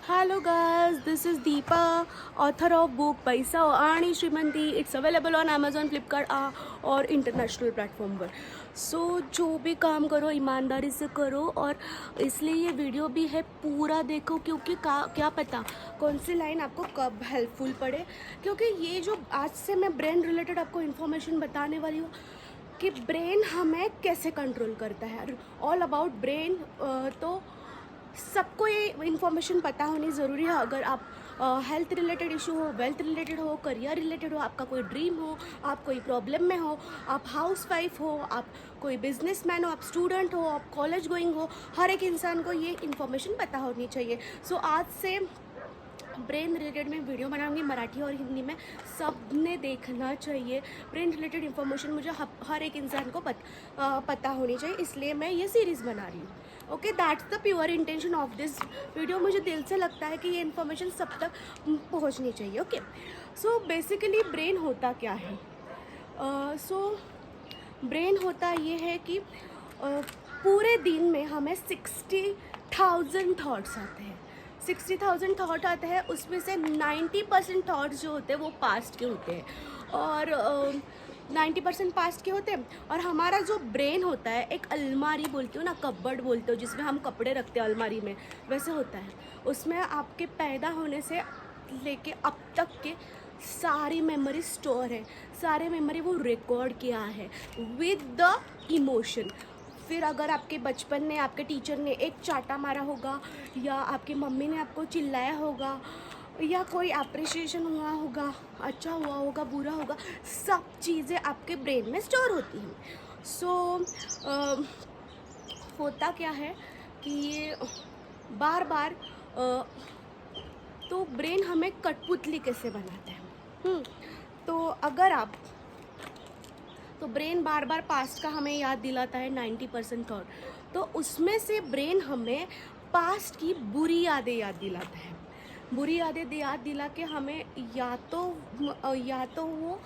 Hello guys, this is Deepa, author of book पैसा आणि श्रीमंती. It's available on Amazon, Flipkart और international platform पर. जो भी काम करो ईमानदारी से करो, और इसलिए ये वीडियो भी है पूरा देखो, क्योंकि क्या पता कौन सी लाइन आपको कब हेल्पफुल पड़े. क्योंकि ये जो आज से मैं ब्रेन रिलेटेड आपको इन्फॉर्मेशन बताने वाली हूँ कि ब्रेन हमें कैसे कंट्रोल करता है, ऑल अबाउट ब्रेन. तो सबको ये इन्फॉर्मेशन पता होनी ज़रूरी है. अगर आप हेल्थ रिलेटेड इशू हो, वेल्थ रिलेटेड हो, करियर रिलेटेड हो, आपका कोई ड्रीम हो, आप कोई प्रॉब्लम में हो, आप हाउस वाइफ हो, आप कोई बिजनेसमैन हो, आप स्टूडेंट हो, आप कॉलेज गोइंग हो, हर एक इंसान को ये इन्फॉर्मेशन पता होनी चाहिए. आज से ब्रेन रिलेटेड मैं वीडियो बनाऊंगी, मराठी और हिंदी में, सब ने देखना चाहिए. ब्रेन रिलेटेड इन्फॉर्मेशन मुझे हर एक इंसान को पता होनी चाहिए, इसलिए मैं ये सीरीज़ बना रही हूँ. Okay, that's the pure intention of this video. मुझे दिल से लगता है कि ये इन्फॉर्मेशन सब तक पहुँचनी चाहिए. ओके, बेसिकली ब्रेन होता क्या है? ब्रेन होता ये है कि पूरे दिन में हमें 60,000 थाट्स आते हैं. 60,000 थाट आते हैं, उसमें से 90% थाट्स जो होते हैं वो पास्ट के होते हैं, और 90% पास्ट के होते हैं. और हमारा जो ब्रेन होता है, एक अलमारी बोलते हो ना, कपबोर्ड बोलते हो, जिसमें हम कपड़े रखते हैं अलमारी में, वैसे होता है. उसमें आपके पैदा होने से लेके अब तक के सारी मेमोरी स्टोर है. सारे मेमोरी वो रिकॉर्ड किया है विद द इमोशन. फिर अगर आपके बचपन में आपके टीचर ने एक चाटा मारा होगा, या आपकी मम्मी ने आपको चिल्लाया होगा, या कोई अप्रिशिएशन हुआ होगा, अच्छा हुआ होगा, बुरा होगा, सब चीज़ें आपके ब्रेन में स्टोर होती हैं. होता क्या है कि ये बार बार तो ब्रेन हमें कठपुतली कैसे बनाता है. तो ब्रेन बार बार पास्ट का हमें याद दिलाता है 90% थॉट. तो उसमें से ब्रेन हमें पास्ट की बुरी यादें याद दिलाता है. बुरी यादें याद दिला के हमें या तो वो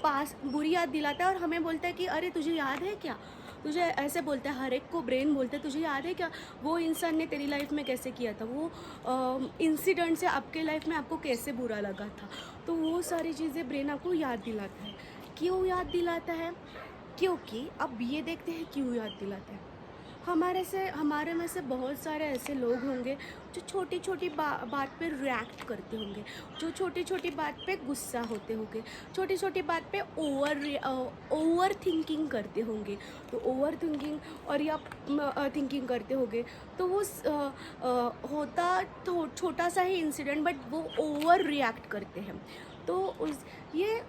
पास्ट बुरी याद दिलाता है, और हमें बोलता है कि अरे तुझे याद है क्या, तुझे ऐसे बोलता है. हर एक को ब्रेन बोलता है तुझे याद है क्या, वो इंसान ने तेरी लाइफ में कैसे किया था, वो इंसिडेंट से आपके लाइफ में आपको कैसे बुरा लगा था. तो वो सारी चीज़ें ब्रेन आपको याद दिलाता है. क्यों याद दिलाता है? क्योंकि अब ये देखते हैं क्यों याद दिलाता है. हमारे में से बहुत सारे ऐसे लोग होंगे जो छोटी छोटी बात पे रिएक्ट करते होंगे, जो छोटी छोटी बात पे गुस्सा होते होंगे, छोटी छोटी बात पे ओवर थिंकिंग करते होंगे. तो ओवर थिंकिंग और या थिंकिंग करते होंगे, तो वो होता छोटा सा ही इंसिडेंट, बट वो ओवर रिएक्ट करते हैं. तो ये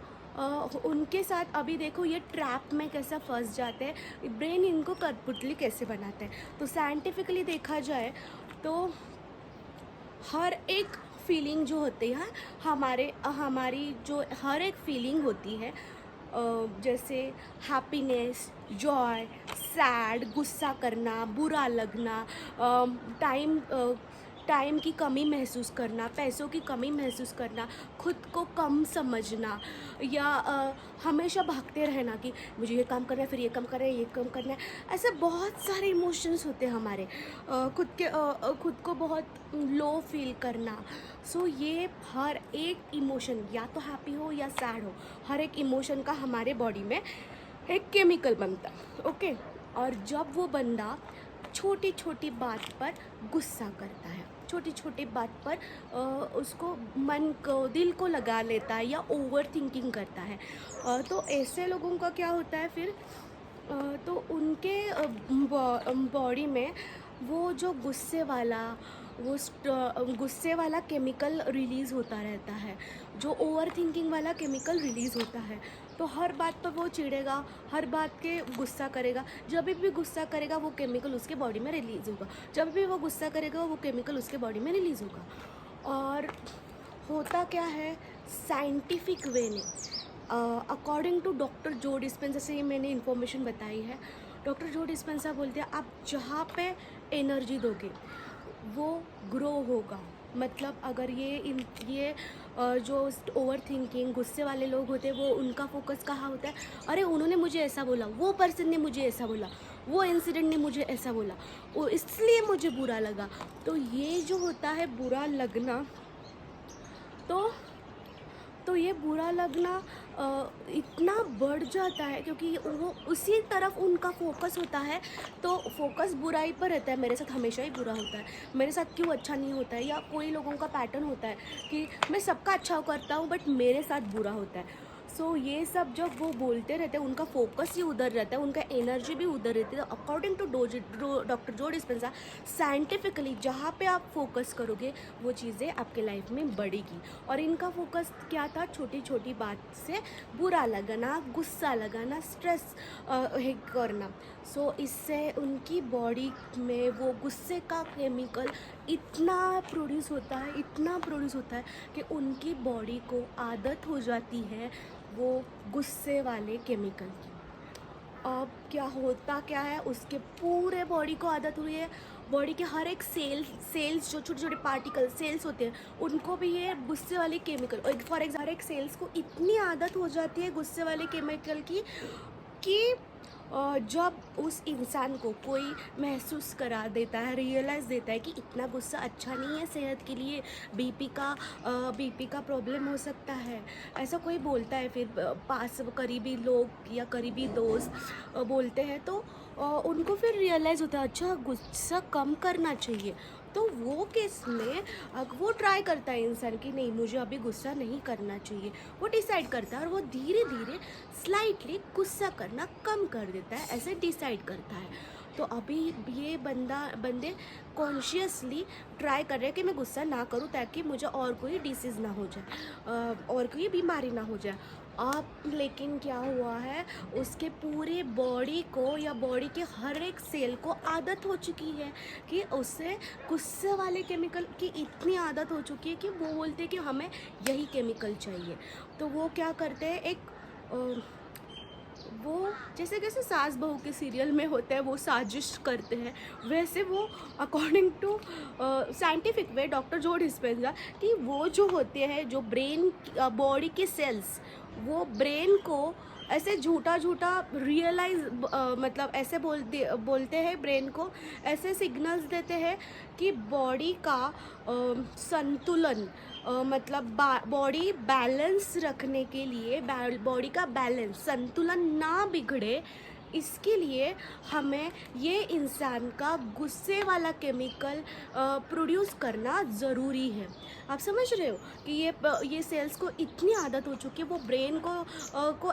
उनके साथ अभी देखो ये ट्रैप में कैसा फंस जाते हैं. ब्रेन इनको कठपुतली कैसे बनाते हैं. तो साइंटिफिकली देखा जाए तो हर एक फीलिंग जो होती है हमारी जो हर एक फीलिंग होती है, जैसे हैप्पीनेस, जॉय, सैड, गुस्सा करना, बुरा लगना, टाइम की कमी महसूस करना, पैसों की कमी महसूस करना, खुद को कम समझना, या हमेशा भागते रहना कि मुझे ये काम करना है, फिर ये काम करना है, ये काम करना है. ऐसे बहुत सारे इमोशंस होते हैं हमारे. खुद को बहुत लो फील करना. ये हर एक इमोशन, या तो हैप्पी हो या सैड हो, हर एक इमोशन का हमारे बॉडी में एक केमिकल बनता है. ओके, और जब वो बंदा छोटी छोटी बात पर गुस्सा करता है, छोटी छोटी बात पर उसको मन को दिल को लगा लेता है, या ओवर थिंकिंग करता है, तो ऐसे लोगों का क्या होता है फिर, तो उनके बॉडी में वो जो गुस्से वाला केमिकल रिलीज़ होता रहता है, जो ओवर थिंकिंग वाला केमिकल रिलीज़ होता है. तो हर बात पर वो चिढ़ेगा, हर बात के गुस्सा करेगा. जब भी गुस्सा करेगा वो केमिकल उसके बॉडी में रिलीज़ होगा. जब भी वो गुस्सा करेगा वो केमिकल उसके बॉडी में रिलीज़ होगा. और होता क्या है, साइंटिफिक वे में, अकॉर्डिंग टू डॉक्टर जो डिस्पेंसा से मैंने इन्फॉर्मेशन बताई है. डॉक्टर जो डिस्पेंसा बोलते हैं आप जहाँ पे एनर्जी दोगे वो ग्रो होगा. मतलब अगर ये जो ओवर थिंकिंग गुस्से वाले लोग होते हैं, वो उनका फोकस कहाँ होता है, अरे उन्होंने मुझे ऐसा बोला, वो पर्सन ने मुझे ऐसा बोला, वो इंसिडेंट ने मुझे ऐसा बोला, वो इसलिए मुझे बुरा लगा। तो ये जो होता है बुरा लगना, तो ये बुरा लगना इतना बढ़ जाता है क्योंकि वो उसी तरफ उनका फोकस होता है। तो फोकस बुराई पर रहता है, मेरे साथ हमेशा ही बुरा होता है, मेरे साथ क्यों अच्छा नहीं होता है। या कोई लोगों का पैटर्न होता है कि मैं सबका अच्छा करता हूँ बट मेरे साथ बुरा होता है। सो ये सब जब वो बोलते रहते हैं, उनका फोकस ही उधर रहता है, उनका एनर्जी भी उधर रहती है। तो according to doctor Joe डिस्पेंसा, scientifically जहाँ पे आप फोकस करोगे वो चीज़ें आपके लाइफ में बढ़ेगी। और इनका फोकस क्या था, छोटी छोटी बात से बुरा लगाना, गुस्सा लगाना, स्ट्रेस करना। सो इससे उनकी बॉडी में वो गुस्से का केमिकल इतना प्रोड्यूस होता है, इतना प्रोड्यूस होता है कि उनकी बॉडी को आदत हो जाती है वो गुस्से वाले केमिकल की। अब क्या है, उसके पूरे बॉडी को आदत हुई है। बॉडी के हर एक सेल्स जो छोटे छोटे पार्टिकल सेल्स होते हैं, उनको भी ये गुस्से वाले केमिकल, फॉर एग्जाम्पल एक सेल्स को इतनी आदत हो जाती है गुस्से वाले केमिकल की कि जब उस इंसान को कोई महसूस करा देता है, रियलाइज़ देता है कि इतना गुस्सा अच्छा नहीं है सेहत के लिए, बीपी का प्रॉब्लम हो सकता है, ऐसा कोई बोलता है, फिर पास करीबी लोग या करीबी दोस्त बोलते हैं, तो उनको फिर रियलाइज़ होता है अच्छा गुस्सा कम करना चाहिए। तो वो केस में वो ट्राई करता है इंसान कि नहीं मुझे अभी गुस्सा नहीं करना चाहिए, वो डिसाइड करता है और वो धीरे धीरे स्लाइटली गुस्सा करना कम कर देता है, ऐसे डिसाइड करता है। तो अभी ये बंदे कॉन्शियसली ट्राई कर रहे हैं कि मैं गुस्सा ना करूं ताकि मुझे और कोई डिसीज़ ना हो जाए, और कोई बीमारी ना हो जाए। अब लेकिन क्या हुआ है, उसके पूरे बॉडी को या बॉडी के हर एक सेल को आदत हो चुकी है कि उसे गुस्से वाले केमिकल की इतनी आदत हो चुकी है कि वो बोलते हैं कि हमें यही केमिकल चाहिए। तो वो क्या करते हैं, वो जैसे सास बहू के सीरियल में होता है, वो साजिश करते हैं, वैसे वो according to scientific way doctor Joe Dispenza कि वो जो होते हैं, जो ब्रेन बॉडी के सेल्स, वो ब्रेन को ऐसे झूठा रियलाइज, मतलब ऐसे बोलते हैं ब्रेन को, ऐसे सिग्नल्स देते हैं कि बॉडी का संतुलन, मतलब बॉडी बैलेंस रखने के लिए, बॉडी का बैलेंस संतुलन ना बिगड़े, इसके लिए हमें ये इंसान का गुस्से वाला केमिकल प्रोड्यूस करना ज़रूरी है। आप समझ रहे हो कि ये सेल्स को इतनी आदत हो चुकी है, वो ब्रेन को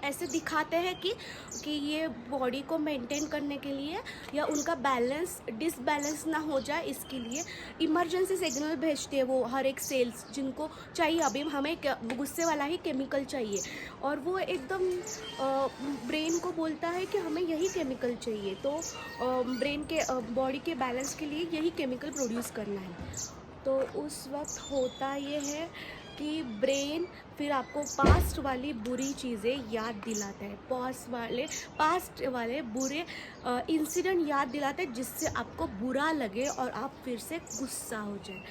ऐसे दिखाते हैं कि ये बॉडी को मेंटेन करने के लिए या उनका बैलेंस डिसबैलेंस ना हो जाए, इसके लिए इमरजेंसी सिग्नल भेजते हैं वो हर एक सेल्स, जिनको चाहिए अभी हमें गुस्से वाला ही केमिकल चाहिए, और वो एकदम ब्रेन को बोलता है कि हमें यही केमिकल चाहिए। तो ब्रेन के बॉडी के बैलेंस के लिए यही केमिकल प्रोड्यूस करना है। तो उस वक्त होता ये है कि ब्रेन फिर आपको पास्ट वाली बुरी चीज़ें याद दिलाता है, पास्ट वाले बुरे इंसिडेंट याद दिलाते हैं, जिससे आपको बुरा लगे और आप फिर से गुस्सा हो जाए।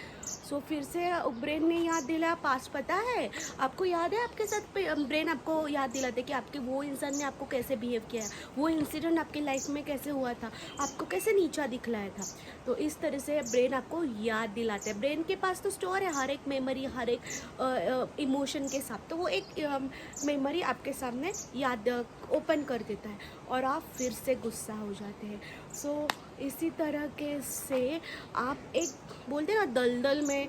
सो फिर से ब्रेन ने याद दिलाया, पास्ट पता है आपको, याद है आपके साथ ब्रेन आपको याद दिलाते है कि आपके वो इंसान ने आपको कैसे बिहेव किया है, वो इंसिडेंट आपकी लाइफ में कैसे हुआ था, आपको कैसे नीचा दिखलाया था। तो इस तरह से ब्रेन आपको याद दिलाता है। ब्रेन के पास तो स्टोर है हर एक मेमोरी, हर एक इमोशन के साथ, तो वो एक मेमोरी आपके सामने याद ओपन कर देता है और आप फिर से गुस्सा हो जाते हैं। सो इसी तरह के से आप एक बोलते हैं ना दलदल में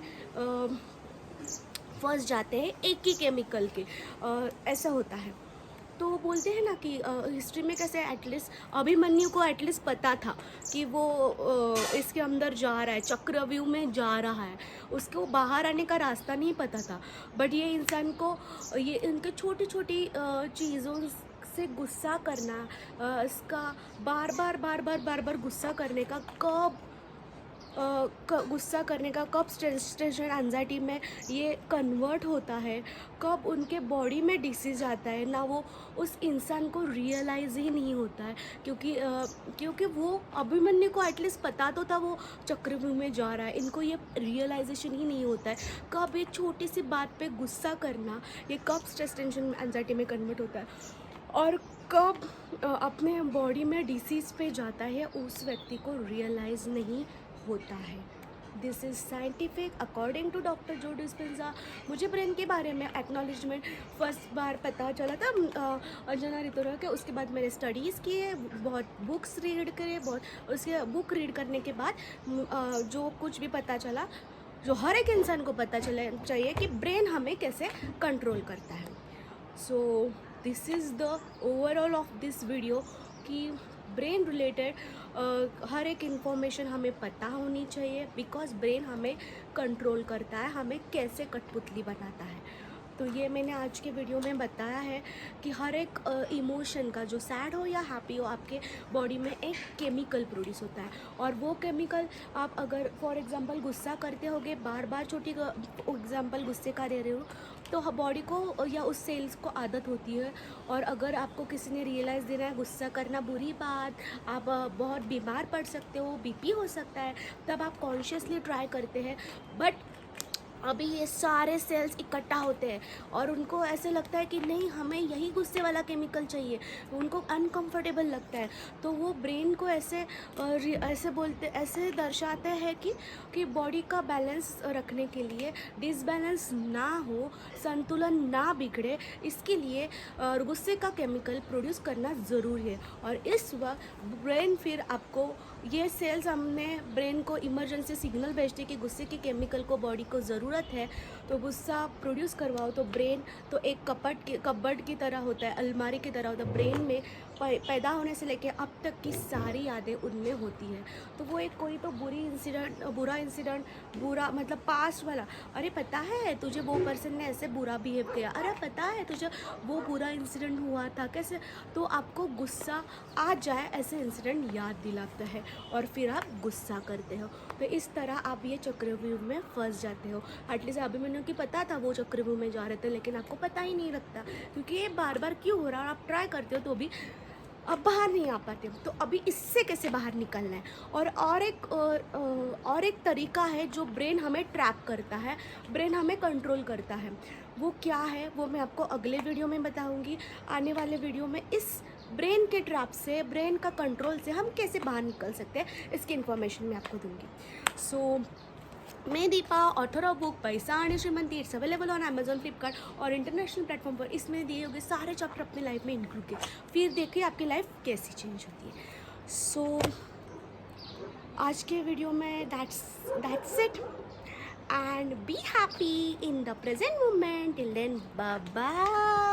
फंस जाते हैं एक ही केमिकल के, ऐसा होता है। तो बोलते हैं ना कि हिस्ट्री में कैसे एटलीस्ट अभिमन्यु को एटलीस्ट पता था कि वो इसके अंदर जा रहा है, चक्रव्यूह में जा रहा है, उसको बाहर आने का रास्ता नहीं पता था। बट ये इंसान को ये इनके छोटी छोटी चीज़ों से गुस्सा करना, इसका बार बार गुस्सा करने का कब स्ट्रेस एंड एंजाइटी में ये कन्वर्ट होता है, कब उनके बॉडी में डिसीज़ आता है ना, वो उस इंसान को रियलाइज़ ही नहीं होता है। क्योंकि वो अभिमन्यु को एटलीस्ट पता तो था वो चक्रव्यूह में जा रहा है, इनको ये रियलाइजेशन ही नहीं होता है कब एक छोटी सी बात पे गुस्सा करना, ये कब स्ट्रेस टेंशन एंजाइटी में कन्वर्ट होता है। और कब अपने बॉडी में डिसीज़ पे जाता है उस व्यक्ति को रियलाइज़ नहीं होता है। This is scientific according to doctor Joe Dispenza. मुझे ब्रेन के बारे में एक्नॉलेजमेंट फर्स्ट बार पता चला था अंजना रितोरा के। उसके बाद मैंने स्टडीज़ किए, बहुत बुक्स रीड करे, बहुत उसके बुक रीड करने के बाद जो कुछ भी पता चला, जो हर एक इंसान को पता चले चाहिए कि ब्रेन हमें कैसे कंट्रोल करता है। So this is the overall of this video कि ब्रेन रिलेटेड हर एक इन्फॉर्मेशन हमें पता होनी चाहिए, बिकॉज ब्रेन हमें कंट्रोल करता है, हमें कैसे कठपुतली बनाता है। तो ये मैंने आज के वीडियो में बताया है कि हर एक इमोशन का, जो सैड हो या हैप्पी हो, आपके बॉडी में एक केमिकल प्रोड्यूस होता है। और वो केमिकल आप अगर फॉर एग्जांपल गुस्सा करते होगे, बार बार छोटी एग्जांपल गुस्से का दे रहे हो, तो बॉडी को या उस सेल्स को आदत होती है। और अगर आपको किसी ने रियलाइज़ देना है गुस्सा करना बुरी बात, आप बहुत बीमार पड़ सकते हो, बीपी हो सकता है, तब आप कॉन्शियसली ट्राई करते हैं। बट अभी ये सारे सेल्स इकट्ठा होते हैं और उनको ऐसे लगता है कि नहीं, हमें यही गुस्से वाला केमिकल चाहिए, उनको अनकंफर्टेबल लगता है। तो वो ब्रेन को ऐसे दर्शाते हैं कि बॉडी का बैलेंस रखने के लिए, डिसबैलेंस ना हो, संतुलन ना बिगड़े, इसके लिए गुस्से का केमिकल प्रोड्यूस करना ज़रूरी है। और इस वक्त ब्रेन फिर आपको, ये सेल्स हमने ब्रेन को इमरजेंसी सिग्नल भेजते कि गुस्से के केमिकल को बॉडी को ज़रूरत है, तो गुस्सा प्रोड्यूस करवाओ। तो ब्रेन तो एक कपबर्ड की तरह होता है, अलमारी की तरह होता है। ब्रेन में पैदा होने से लेके अब तक की सारी यादें उनमें होती है। तो वो एक कोई तो बुरा इंसिडेंट मतलब पास्ट वाला, अरे पता है तुझे वो पर्सन ने ऐसे बुरा बिहेव किया, अरे पता है तुझे वो बुरा इंसिडेंट हुआ था कैसे, तो आपको गुस्सा आ जाए ऐसे इंसिडेंट याद दिलाता है और फिर आप गुस्सा करते हो। तो इस तरह आप ये चक्रव्यूह में फंस जाते हो। एटलीस्ट अभिमन्यु की पता था वो चक्रव्यूह में जा रहे थे, लेकिन आपको पता ही नहीं लगता क्योंकि ये बार बार क्यों हो रहा है, आप ट्राई करते हो तो भी अब बाहर नहीं आ पाते हो। तो अभी इससे कैसे बाहर निकलना है। और एक तरीका है जो ब्रेन हमें ट्रैप करता है, ब्रेन हमें कंट्रोल करता है। वो क्या है वो मैं आपको अगले वीडियो में बताऊंगी। आने वाले वीडियो में इस ब्रेन के ट्रैप से, ब्रेन का कंट्रोल से हम कैसे बाहर निकल सकते हैं, इसकी इन्फॉर्मेशन मैं आपको दूंगी। सो मैं दीपा, ऑथर ऑफ बुक पैसा आणि श्रीमंती। It's available on Amazon, Flipkart और इंटरनेशनल प्लेटफॉर्म पर। इसमें दिए हुए सारे चैप्टर अपने लाइफ में इंक्लूड किए, फिर देखिए आपकी लाइफ कैसी चेंज होती है। सो आज के वीडियो में that's it and be happy in the present moment. Till then bye bye.